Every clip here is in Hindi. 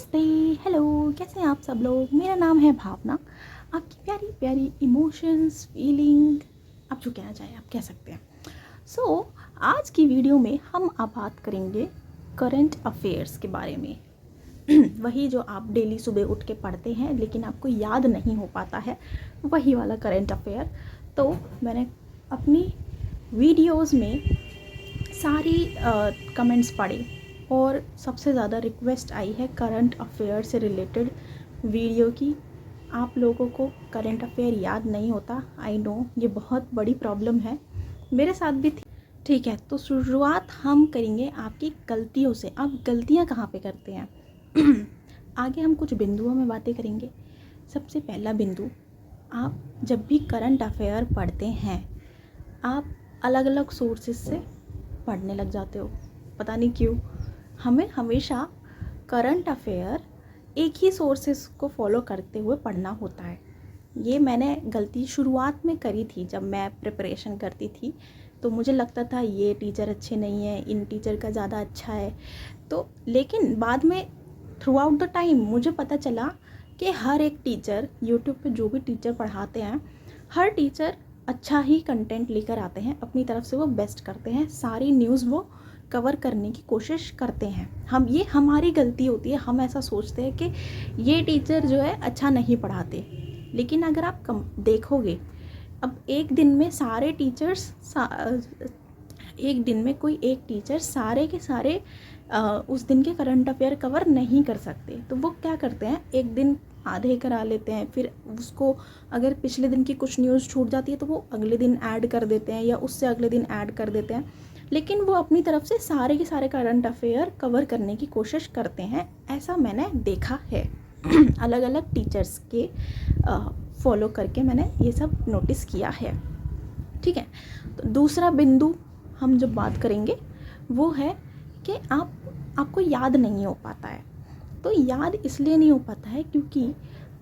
नमस्ते, हेलो, कैसे हैं आप सब लोग। मेरा नाम है भावना। आपकी प्यारी प्यारी इमोशंस, फीलिंग, आप जो कहना चाहें आप कह सकते हैं। आज की वीडियो में हम आप बात करेंगे करंट अफेयर्स के बारे में। वही जो आप डेली सुबह उठ के पढ़ते हैं लेकिन आपको याद नहीं हो पाता है, वही वाला करंट अफेयर। तो मैंने अपनी वीडियोज़ में सारी कमेंट्स पढ़े और सबसे ज़्यादा रिक्वेस्ट आई है करंट अफेयर से रिलेटेड वीडियो की। आप लोगों को करंट अफेयर याद नहीं होता, आई नो, ये बहुत बड़ी प्रॉब्लम है, मेरे साथ भी थी। ठीक है, तो शुरुआत हम करेंगे आपकी गलतियों से। आप गलतियां कहाँ पे करते हैं आगे हम कुछ बिंदुओं में बातें करेंगे। सबसे पहला बिंदु, आप जब भी करंट अफेयर पढ़ते हैं आप अलग अलग सोर्सेज से पढ़ने लग जाते हो। पता नहीं क्यों हमें हमेशा करंट अफेयर एक ही सोर्सेस को फॉलो करते हुए पढ़ना होता है। ये मैंने गलती शुरुआत में करी थी। जब मैं प्रिपरेशन करती थी तो मुझे लगता था ये टीचर अच्छे नहीं है, इन टीचर का ज़्यादा अच्छा है। तो लेकिन बाद में थ्रू आउट द टाइम मुझे पता चला कि हर एक टीचर, यूट्यूब पे जो भी टीचर पढ़ाते हैं, हर टीचर अच्छा ही कंटेंट लेकर आते हैं, अपनी तरफ से वो बेस्ट करते हैं, सारी न्यूज़ वो कवर करने की कोशिश करते हैं। ये हमारी गलती होती है, हम ऐसा सोचते हैं कि ये टीचर जो है अच्छा नहीं पढ़ाते। लेकिन अगर आप देखोगे, अब एक दिन में सारे टीचर्स एक दिन में कोई एक टीचर सारे के सारे उस दिन के करंट अफेयर कवर नहीं कर सकते। तो वो क्या करते हैं, एक दिन आधे करा लेते हैं, फिर उसको अगर पिछले दिन की कुछ न्यूज़ छूट जाती है तो वो अगले दिन ऐड कर देते हैं या उससे अगले दिन ऐड कर देते हैं। लेकिन वो अपनी तरफ से सारे के सारे करंट अफेयर कवर करने की कोशिश करते हैं, ऐसा मैंने देखा है। अलग अलग टीचर्स के फॉलो करके मैंने ये सब नोटिस किया है। ठीक है, तो दूसरा बिंदु हम जब बात करेंगे वो है कि आपको याद नहीं हो पाता है। तो याद इसलिए नहीं हो पाता है क्योंकि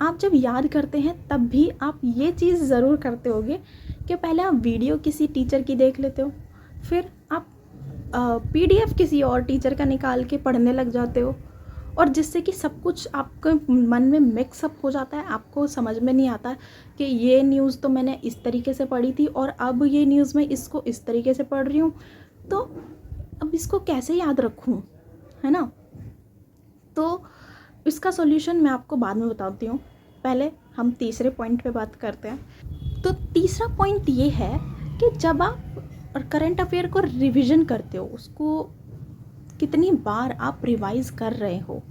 आप जब याद करते हैं तब भी आप ये चीज़ ज़रूर करते होगे कि पहले आप वीडियो किसी टीचर की देख लेते हो, फिर आप PDF किसी और टीचर का निकाल के पढ़ने लग जाते हो, और जिससे कि सब कुछ आपके मन में मिक्सअप हो जाता है। आपको समझ में नहीं आता कि ये न्यूज़ तो मैंने इस तरीके से पढ़ी थी और अब ये न्यूज़ मैं इसको इस तरीके से पढ़ रही हूँ, तो अब इसको कैसे याद रखूँ, है ना। तो इसका सॉल्यूशन मैं आपको बाद में बताती हूँ। पहले हम तीसरे पॉइंट पे बात करते हैं। तो तीसरा पॉइंट ये है कि जब आप करंट अफेयर को रिवीजन करते हो, उसको कितनी बार आप रिवाइज़ कर रहे हो,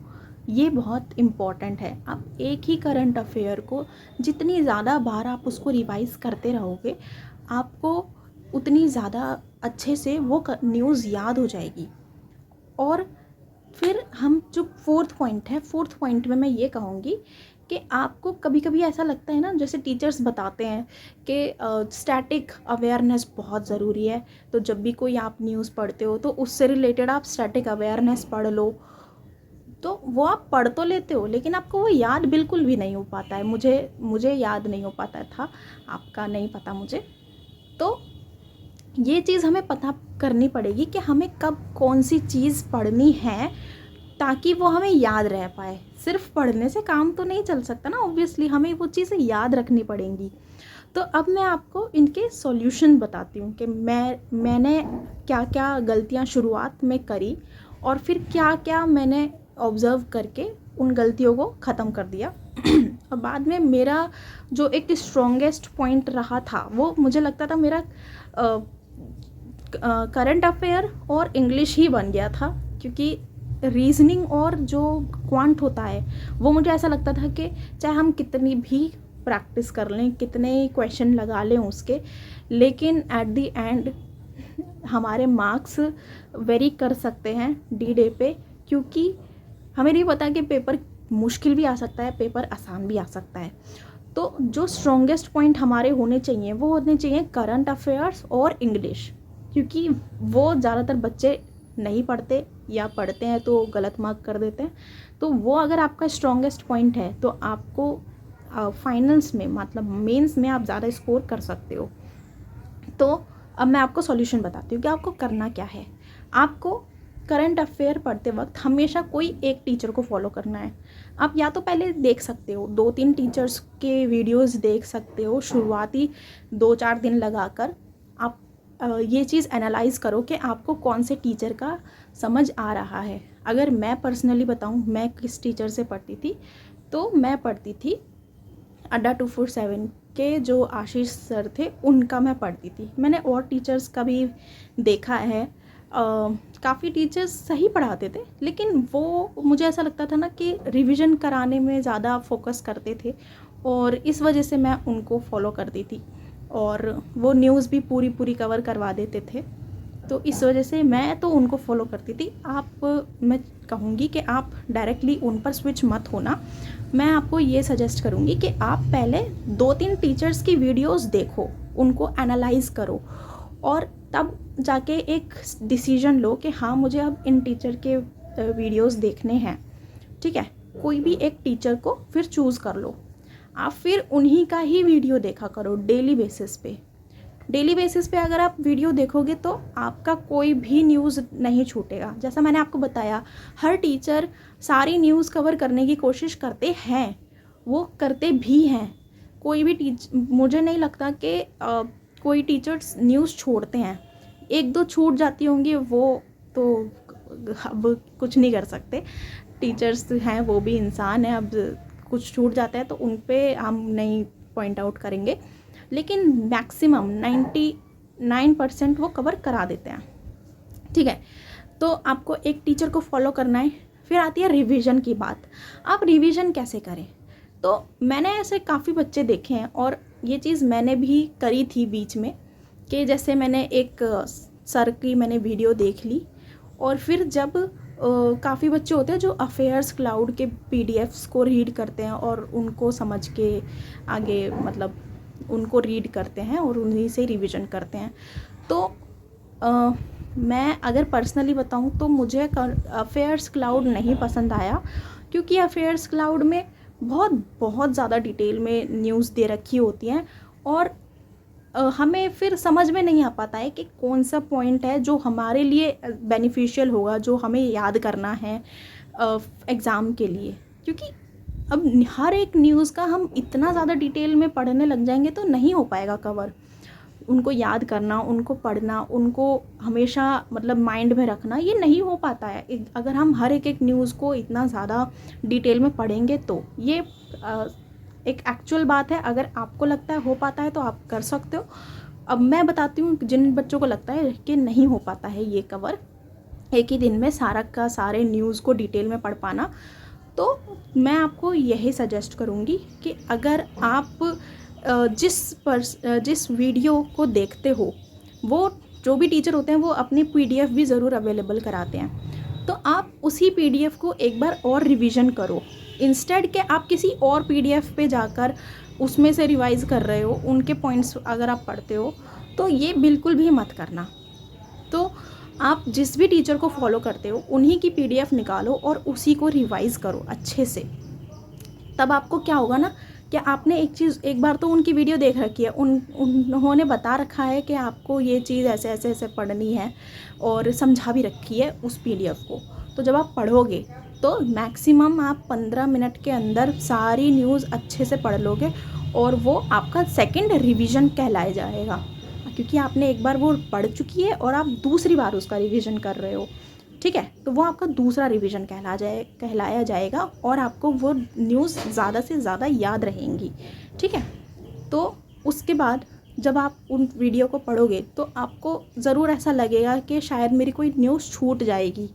ये बहुत इम्पॉर्टेंट है। आप एक ही करंट अफेयर को जितनी ज़्यादा बार आप उसको रिवाइज़ करते रहोगे, आपको उतनी ज़्यादा अच्छे से वो न्यूज़ याद हो जाएगी। और फिर हम जो फोर्थ पॉइंट में मैं ये कहूँगी कि आपको कभी कभी ऐसा लगता है ना, जैसे टीचर्स बताते हैं कि स्टैटिक अवेयरनेस बहुत ज़रूरी है। तो जब भी कोई आप न्यूज़ पढ़ते हो तो उससे रिलेटेड आप स्टैटिक अवेयरनेस पढ़ लो। तो वो आप पढ़ तो लेते हो लेकिन आपको वो याद बिल्कुल भी नहीं हो पाता है। मुझे याद नहीं हो पाता था, आपका नहीं पता मुझे। तो ये चीज़ हमें पता करनी पड़ेगी कि हमें कब कौन सी चीज़ पढ़नी है ताकि वो हमें याद रह पाए। सिर्फ पढ़ने से काम तो नहीं चल सकता ना, ऑब्वियसली हमें वो चीज़ें याद रखनी पड़ेंगी। तो अब मैं आपको इनके सॉल्यूशन बताती हूँ कि मैंने क्या क्या गलतियाँ शुरुआत में करी और फिर क्या क्या मैंने ऑब्ज़र्व करके उन गलतियों को ख़त्म कर दिया। और बाद में मेरा जो एक स्ट्रॉन्गेस्ट पॉइंट रहा था, वो मुझे लगता था मेरा करंट अफेयर और इंग्लिश ही बन गया था, क्योंकि रीजनिंग और जो क्वांट होता है वो मुझे ऐसा लगता था कि चाहे हम कितनी भी प्रैक्टिस कर लें, कितने क्वेश्चन लगा लें उसके, लेकिन एट द एंड हमारे मार्क्स वेरी कर सकते हैं D-Day पे, क्योंकि हमें नहीं पता कि पेपर मुश्किल भी आ सकता है, पेपर आसान भी आ सकता है। तो जो स्ट्रॉन्गेस्ट पॉइंट हमारे होने चाहिए वो होने चाहिए करंट अफेयर्स और इंग्लिश, क्योंकि वो ज़्यादातर बच्चे नहीं पढ़ते या पढ़ते हैं तो गलत मार्क कर देते हैं। तो वो अगर आपका स्ट्रॉन्गेस्ट पॉइंट है तो आपको फाइनल्स में, मतलब मेंस में, आप ज़्यादा स्कोर कर सकते हो। तो अब मैं आपको सॉल्यूशन बताती हूँ कि आपको करना क्या है। आपको करंट अफेयर पढ़ते वक्त हमेशा कोई एक टीचर को फॉलो करना है। आप या तो पहले देख सकते हो 2-3 टीचर्स के वीडियोस देख सकते हो, शुरुआती 2-4 दिन लगाकर आप ये चीज़ एनालाइज़ करो कि आपको कौन से टीचर का समझ आ रहा है। अगर मैं पर्सनली बताऊं मैं किस टीचर से पढ़ती थी, तो मैं पढ़ती थी अड्डा 247 के जो आशीष सर थे उनका मैं पढ़ती थी। मैंने और टीचर्स का भी देखा है, काफ़ी टीचर्स सही पढ़ाते थे, लेकिन वो मुझे ऐसा लगता था ना कि रिवीजन कराने में ज़्यादा फोकस करते थे और इस वजह से मैं उनको फॉलो करती थी और वो न्यूज़ भी पूरी पूरी कवर करवा देते थे, तो इस वजह से मैं तो उनको फॉलो करती थी। मैं कहूँगी कि आप डायरेक्टली उन पर स्विच मत होना। मैं आपको ये सजेस्ट करूँगी कि आप पहले 2-3 टीचर्स की वीडियोस देखो, उनको एनालाइज़ करो और तब जाके एक डिसीजन लो कि हाँ मुझे अब इन टीचर के वीडियोस देखने हैं। ठीक है, कोई भी एक टीचर को फिर चूज़ कर लो, आप फिर उन्हीं का ही वीडियो देखा करो डेली बेसिस पे अगर आप वीडियो देखोगे तो आपका कोई भी न्यूज़ नहीं छूटेगा। जैसा मैंने आपको बताया, हर टीचर सारी न्यूज़ कवर करने की कोशिश करते हैं, वो करते भी हैं। कोई भी मुझे नहीं लगता कि कोई टीचर्स न्यूज़ छोड़ते हैं। 1-2 छूट जाती होंगी, वो तो अब कुछ नहीं कर सकते। टीचर्स हैं, वो भी इंसान हैं, अब कुछ छूट जाता है तो उन पे हम नहीं पॉइंट आउट करेंगे, लेकिन मैक्सिमम 99% वो कवर करा देते हैं। ठीक है, तो आपको एक टीचर को फॉलो करना है। फिर आती है रिवीजन की बात। आप रिवीजन कैसे करें? तो मैंने ऐसे काफ़ी बच्चे देखे हैं और ये चीज़ मैंने भी करी थी बीच में, कि जैसे मैंने एक सर की मैंने वीडियो देख ली और फिर जब काफ़ी बच्चे होते हैं जो अफेयर्स क्लाउड के पीडीएफ्स को रीड करते हैं और उनको समझ के आगे मतलब उनको रीड करते हैं और उन्हीं से रिवीजन करते हैं। तो मैं अगर पर्सनली बताऊं तो मुझे अफेयर्स क्लाउड नहीं पसंद आया, क्योंकि अफेयर्स क्लाउड में बहुत ज़्यादा डिटेल में न्यूज़ दे रखी होती हैं और हमें फिर समझ में नहीं आ पाता है कि कौन सा पॉइंट है जो हमारे लिए बेनिफिशियल होगा, जो हमें याद करना है एग्ज़ाम के लिए। क्योंकि अब हर एक न्यूज़ का हम इतना ज़्यादा डिटेल में पढ़ने लग जाएंगे तो नहीं हो पाएगा कवर। उनको याद करना, उनको पढ़ना, उनको हमेशा मतलब माइंड में रखना, ये नहीं हो पाता है अगर हम हर एक न्यूज़ को इतना ज़्यादा डिटेल में पढ़ेंगे तो। ये एक एक्चुअल बात है। अगर आपको लगता है हो पाता है तो आप कर सकते हो। अब मैं बताती हूँ जिन बच्चों को लगता है कि नहीं हो पाता है ये कवर एक ही दिन में सारे न्यूज़ को डिटेल में पढ़ पाना, तो मैं आपको यही सजेस्ट करूँगी कि अगर आप जिस वीडियो को देखते हो, वो जो भी टीचर होते हैं वो अपनी पीडीएफ भी ज़रूर अवेलेबल कराते हैं, तो आप उसी पीडीएफ को एक बार और रिवीजन करो। इंस्टेड के आप किसी और पीडीएफ पे जाकर उसमें से रिवाइज़ कर रहे हो, उनके पॉइंट्स अगर आप पढ़ते हो, तो ये बिल्कुल भी मत करना। तो आप जिस भी टीचर को फॉलो करते हो उन्हीं की पीडीएफ निकालो और उसी को रिवाइज़ करो अच्छे से। तब आपको क्या होगा ना कि आपने एक बार तो उनकी वीडियो देख रखी है, उन्होंने बता रखा है कि आपको ये चीज़ ऐसे ऐसे ऐसे पढ़नी है और समझा भी रखी है उस पीडीएफ को। तो जब आप पढ़ोगे तो मैक्सिमम आप 15 मिनट के अंदर सारी न्यूज़ अच्छे से पढ़ लोगे और वो आपका सेकंड रिवीजन कहलाया जाएगा, क्योंकि आपने एक बार वो पढ़ चुकी है और आप दूसरी बार उसका रिवीजन कर रहे हो। ठीक है, तो वो आपका दूसरा रिवीजन कहलाया जाएगा और आपको वो न्यूज़ ज़्यादा से ज़्यादा याद रहेंगी। ठीक है, तो उसके बाद जब आप उन वीडियो को पढ़ोगे तो आपको ज़रूर ऐसा लगेगा कि शायद मेरी कोई न्यूज़ छूट जाएगी,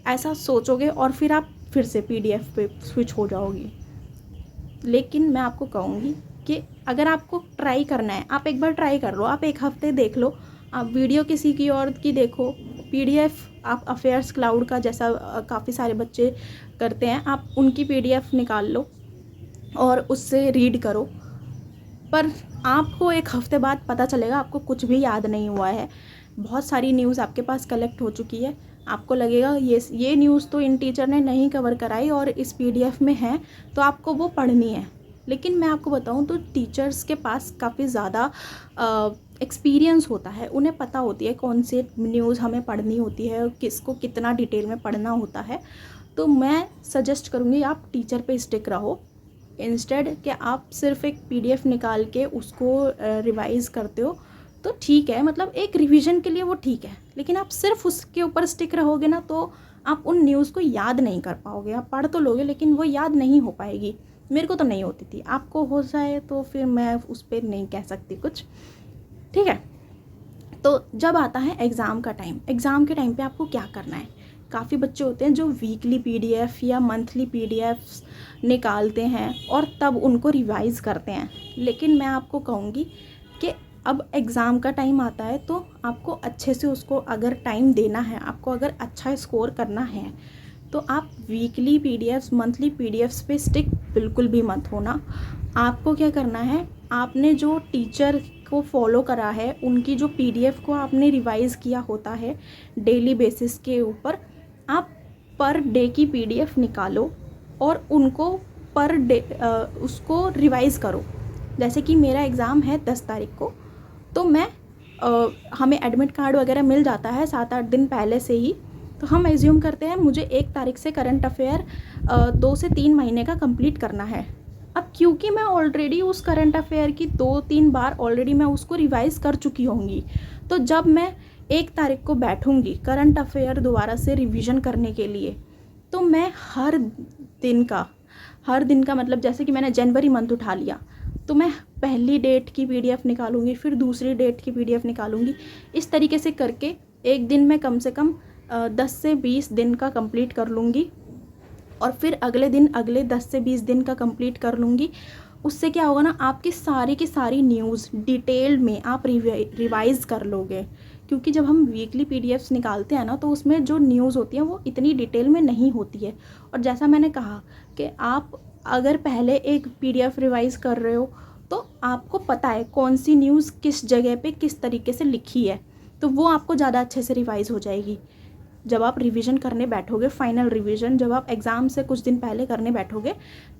ऐसा सोचोगे और फिर आप फिर से पीडीएफ पे स्विच हो जाओगी। लेकिन मैं आपको कहूँगी कि अगर आपको ट्राई करना है, आप एक बार ट्राई कर लो, आप एक हफ्ते देख लो, आप वीडियो किसी की और की देखो, पीडीएफ आप अफेयर्स क्लाउड का जैसा काफ़ी सारे बच्चे करते हैं, आप उनकी पीडीएफ निकाल लो और उससे रीड करो। पर आपको एक हफ्ते बाद पता चलेगा आपको कुछ भी याद नहीं हुआ है। बहुत सारी न्यूज़ आपके पास कलेक्ट हो चुकी है, आपको लगेगा ये न्यूज़ तो इन टीचर ने नहीं कवर कराई और इस पीडीएफ में है, तो आपको वो पढ़नी है। लेकिन मैं आपको बताऊं तो टीचर्स के पास काफ़ी ज़्यादा एक्सपीरियंस होता है, उन्हें पता होती है कौन से न्यूज़ हमें पढ़नी होती है, किसको कितना डिटेल में पढ़ना होता है। तो मैं सजेस्ट करूँगी आप टीचर पे स्टिक रहो, इंस्टेड कि आप सिर्फ एक पीडीएफ निकाल के उसको रिवाइज़ करते हो। तो ठीक है, मतलब एक रिवीजन के लिए वो ठीक है, लेकिन आप सिर्फ उसके ऊपर स्टिक रहोगे ना तो आप उन न्यूज़ को याद नहीं कर पाओगे। आप पढ़ तो लोगे लेकिन वो याद नहीं हो पाएगी। मेरे को तो नहीं होती थी, आपको हो जाए तो फिर मैं उस पर नहीं कह सकती कुछ, ठीक है। तो जब आता है एग्ज़ाम का टाइम, एग्ज़ाम के टाइम पे आपको क्या करना है। काफ़ी बच्चे होते हैं जो वीकली पीडीएफ या मंथली पीडीएफ्स निकालते हैं और तब उनको रिवाइज़ करते हैं। लेकिन मैं आपको कहूँगी कि अब एग्ज़ाम का टाइम आता है तो आपको अच्छे से उसको अगर टाइम देना है, आपको अगर अच्छा स्कोर करना है, तो आप वीकली पीडीएफ्स मंथली पीडीएफ्स पे स्टिक बिल्कुल भी मत होना। आपको क्या करना है, आपने जो टीचर को फॉलो करा है उनकी जो पीडीएफ को आपने रिवाइज़ किया होता है डेली बेसिस के ऊपर, आप पर डे की पीडीएफ निकालो और उनको पर डे उसको रिवाइज़ करो। जैसे कि मेरा एग्ज़ाम है 10 तारीख को, तो मैं हमें एडमिट कार्ड वगैरह मिल जाता है 7-8 दिन पहले से ही। तो हम एज्यूम करते हैं मुझे 1 तारीख से करंट अफेयर 2 से 3 महीने का कंप्लीट करना है। अब क्योंकि मैं ऑलरेडी उस करंट अफेयर की 2-3 बार ऑलरेडी मैं उसको रिवाइज़ कर चुकी होंगी, तो जब मैं 1 तारीख को बैठूंगी करंट अफेयर दोबारा से रिवीजन करने के लिए, तो मैं हर दिन का मतलब जैसे कि मैंने जनवरी मंथ उठा लिया, तो मैं पहली डेट की पीडीएफ निकालूंगी, फिर दूसरी डेट की पीडीएफ निकालूंगी। इस तरीके से करके एक दिन में कम से कम 10 से 20 दिन का कंप्लीट कर लूँगी और फिर अगले दिन अगले 10 से 20 दिन का कंप्लीट कर लूँगी। उससे क्या होगा ना, आपकी सारी की सारी न्यूज़ डिटेल में आप रिवाइज़ कर लोगे। क्योंकि जब हम वीकली पीडीएफ्स निकालते हैं ना, तो उसमें जो न्यूज़ होती है वो इतनी डिटेल में नहीं होती है। और जैसा मैंने कहा कि आप अगर पहले एक पीडीएफ रिवाइज़ कर रहे हो तो आपको पता है कौन सी न्यूज़ किस जगह पे किस तरीके से लिखी है, तो वो आपको ज़्यादा अच्छे से रिवाइज़ हो जाएगी। जब आप रिवीजन करने बैठोगे, फाइनल रिवीजन जब आप एग्ज़ाम से कुछ दिन पहले करने बैठोगे,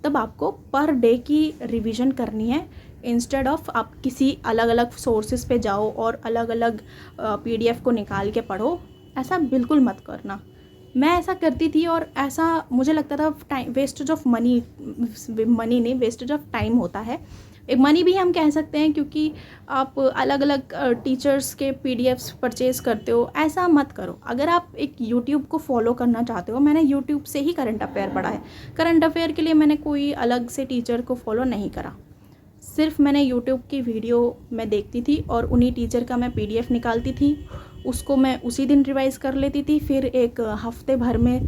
तब आपको पर डे की रिवीजन करनी है, इंस्टेड ऑफ आप किसी अलग अलग सोर्सेज पे जाओ और अलग अलग पीडीएफ को निकाल के पढ़ो। ऐसा बिल्कुल मत करना। मैं ऐसा करती थी और ऐसा मुझे लगता था टाइम वेस्टेज ऑफ मनी नहीं, वेस्टेज ऑफ टाइम होता है। एक मनी भी हम कह सकते हैं, क्योंकि आप अलग अलग टीचर्स के पीडीएफ्स परचेज़ करते हो। ऐसा मत करो। अगर आप एक यूट्यूब को फॉलो करना चाहते हो, मैंने यूट्यूब से ही करंट अफेयर पढ़ा है। करंट अफेयर के लिए मैंने कोई अलग से टीचर को फॉलो नहीं करा, सिर्फ मैंने यूट्यूब की वीडियो मैं देखती थी और उन्हीं टीचर का मैं पीडीएफ निकालती थी, उसको मैं उसी दिन रिवाइज़ कर लेती थी। फिर एक हफ्ते भर में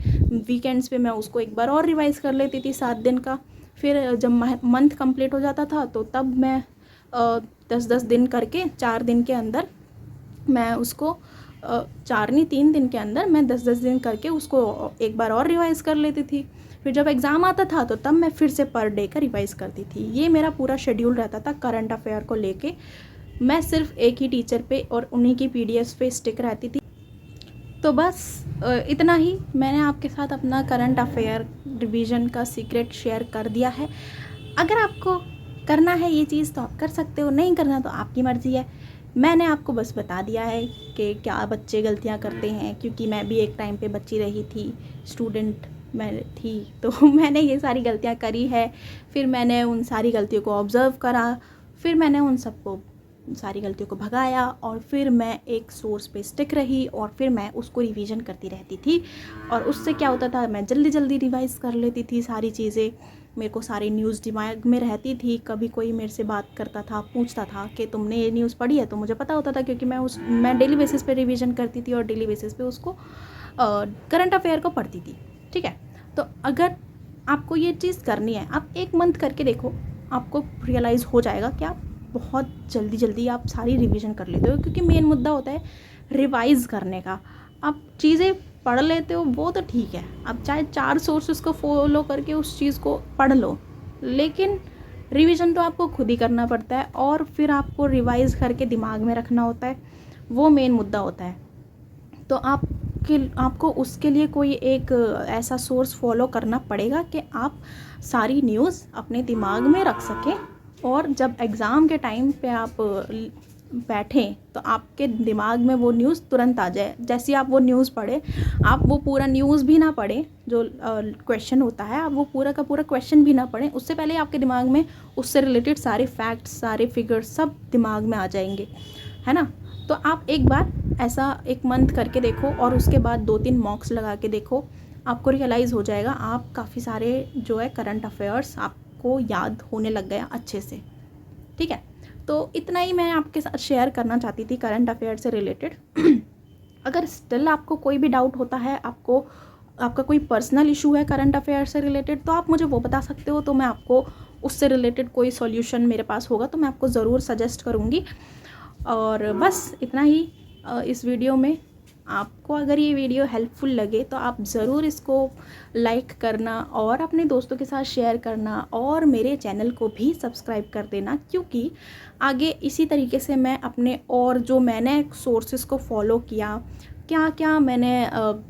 वीकेंड्स पे मैं उसको एक बार और रिवाइज़ कर लेती थी 7 दिन का। फिर जब मंथ कंप्लीट हो जाता था तो तब मैं 10-10 दिन करके 4 दिन के अंदर मैं उसको 4 नहीं 3 दिन के अंदर मैं 10-10 दिन करके उसको एक बार और रिवाइज़ कर लेती थी। फिर जब एग्ज़ाम आता था तो तब मैं फिर से पर डे का रिवाइज़ करती थी। ये मेरा पूरा शेड्यूल रहता था करंट अफेयर को लेके। मैं सिर्फ एक ही टीचर पे और उन्हीं की पीडीएफ पे स्टिक रहती थी। तो बस इतना ही मैंने आपके साथ अपना करंट अफेयर रिवीजन का सीक्रेट शेयर कर दिया है। अगर आपको करना है ये चीज़ तो आप कर सकते हो, नहीं करना तो आपकी मर्ज़ी है। मैंने आपको बस बता दिया है कि क्या बच्चे गलतियाँ करते हैं, क्योंकि मैं भी एक टाइम पे बच्ची रही थी, स्टूडेंट मैं थी, तो मैंने ये सारी गलतियाँ करी है। फिर मैंने उन सारी गलतियों को ऑब्ज़र्व करा, फिर मैंने उन सबको सारी गलतियों को भगाया और फिर मैं एक सोर्स पे स्टिक रही और फिर मैं उसको रिवीजन करती रहती थी। और उससे क्या होता था, मैं जल्दी जल्दी रिवाइज़ कर लेती थी सारी चीज़ें। मेरे को सारी न्यूज़ दिमाग में रहती थी। कभी कोई मेरे से बात करता था, पूछता था कि तुमने ये न्यूज़ पढ़ी है, तो मुझे पता होता था, क्योंकि मैं डेली बेसिस पे रिवीजन करती थी और डेली बेसिस पे उसको करंट अफेयर को पढ़ती थी, ठीक है। तो अगर आपको ये चीज़ करनी है, आप 1 मंथ करके देखो, आपको रियलाइज़ हो जाएगा कि आप बहुत जल्दी आप सारी रिवीजन कर लेते हो। क्योंकि मेन मुद्दा होता है रिवाइज़ करने का। आप चीज़ें पढ़ लेते हो वो तो ठीक है, आप चाहे 4 सोर्सेस को फॉलो करके उस चीज़ को पढ़ लो, लेकिन रिवीजन तो आपको खुद ही करना पड़ता है और फिर आपको रिवाइज़ करके दिमाग में रखना होता है, वो मेन मुद्दा होता है। तो आपको उसके लिए कोई एक ऐसा सोर्स फॉलो करना पड़ेगा कि आप सारी न्यूज़ अपने दिमाग में रख सकें और जब एग्ज़ाम के टाइम पे आप बैठें तो आपके दिमाग में वो न्यूज़ तुरंत आ जाए। जैसे आप वो न्यूज़ पढ़ें, आप वो पूरा न्यूज़ भी ना पढ़ें, जो क्वेश्चन होता है आप वो पूरा का पूरा क्वेश्चन भी ना पढ़ें, उससे पहले आपके दिमाग में उससे रिलेटेड सारे फैक्ट्स, सारे फिगर्स सब दिमाग में आ जाएंगे, है ना। तो आप एक बार ऐसा 1 मंथ करके देखो और उसके बाद 2-3 मॉक्स लगा के देखो, आपको रियलाइज़ हो जाएगा, आप काफ़ी सारे जो है करंट अफेयर्स आपको याद होने लग गया अच्छे से। ठीक है, तो इतना ही मैं आपके साथ शेयर करना चाहती थी करंट अफेयर से रिलेटेड। अगर स्टिल आपको कोई भी डाउट होता है, आपका कोई पर्सनल इशू है करंट अफेयर से रिलेटेड, तो आप मुझे वो बता सकते हो, तो मैं आपको उससे रिलेटेड कोई सॉल्यूशन मेरे पास होगा तो मैं आपको ज़रूर सजेस्ट करूँगी। और बस इतना ही इस वीडियो में। आपको अगर ये वीडियो हेल्पफुल लगे तो आप ज़रूर इसको लाइक करना और अपने दोस्तों के साथ शेयर करना और मेरे चैनल को भी सब्सक्राइब कर देना, क्योंकि आगे इसी तरीके से मैं अपने और जो मैंने सोर्सेस को फॉलो किया, क्या क्या मैंने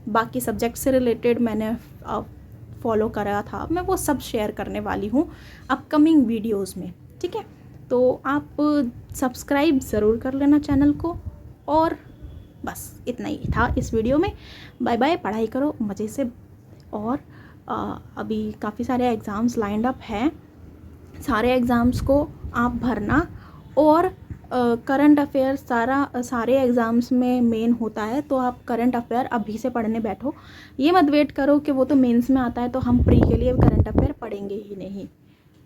बाकी सब्जेक्ट से रिलेटेड मैंने फॉलो करा था, मैं वो सब शेयर करने वाली हूँ अपकमिंग वीडियोज़ में। ठीक है, तो आप सब्सक्राइब ज़रूर कर लेना चैनल को। और बस इतना ही था इस वीडियो में। बाय बाय, पढ़ाई करो मज़े से। और अभी काफ़ी सारे एग्ज़ाम्स लाइंड अप हैं, सारे एग्ज़ाम्स को आप भरना। और करंट अफेयर सारे एग्ज़ाम्स में मेन होता है, तो आप करंट अफेयर अभी से पढ़ने बैठो। ये मत वेट करो कि वो तो मेंस में आता है तो हम प्री के लिए करंट अफेयर पढ़ेंगे ही नहीं,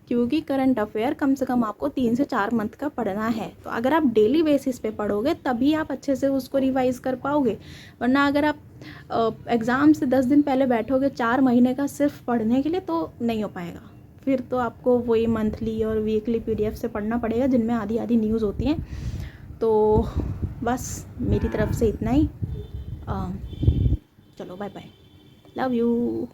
क्योंकि करंट अफेयर कम से कम आपको 3 से 4 मंथ का पढ़ना है। तो अगर आप डेली बेसिस पे पढ़ोगे तभी आप अच्छे से उसको रिवाइज कर पाओगे, वरना अगर आप एग्ज़ाम से 10 दिन पहले बैठोगे 4 महीने का सिर्फ पढ़ने के लिए, तो नहीं हो पाएगा। फिर तो आपको वही मंथली और वीकली PDF से पढ़ना पड़ेगा, जिनमें आधी आधी न्यूज़ होती हैं। तो बस मेरी तरफ से इतना ही। चलो बाय बाय, लव यू।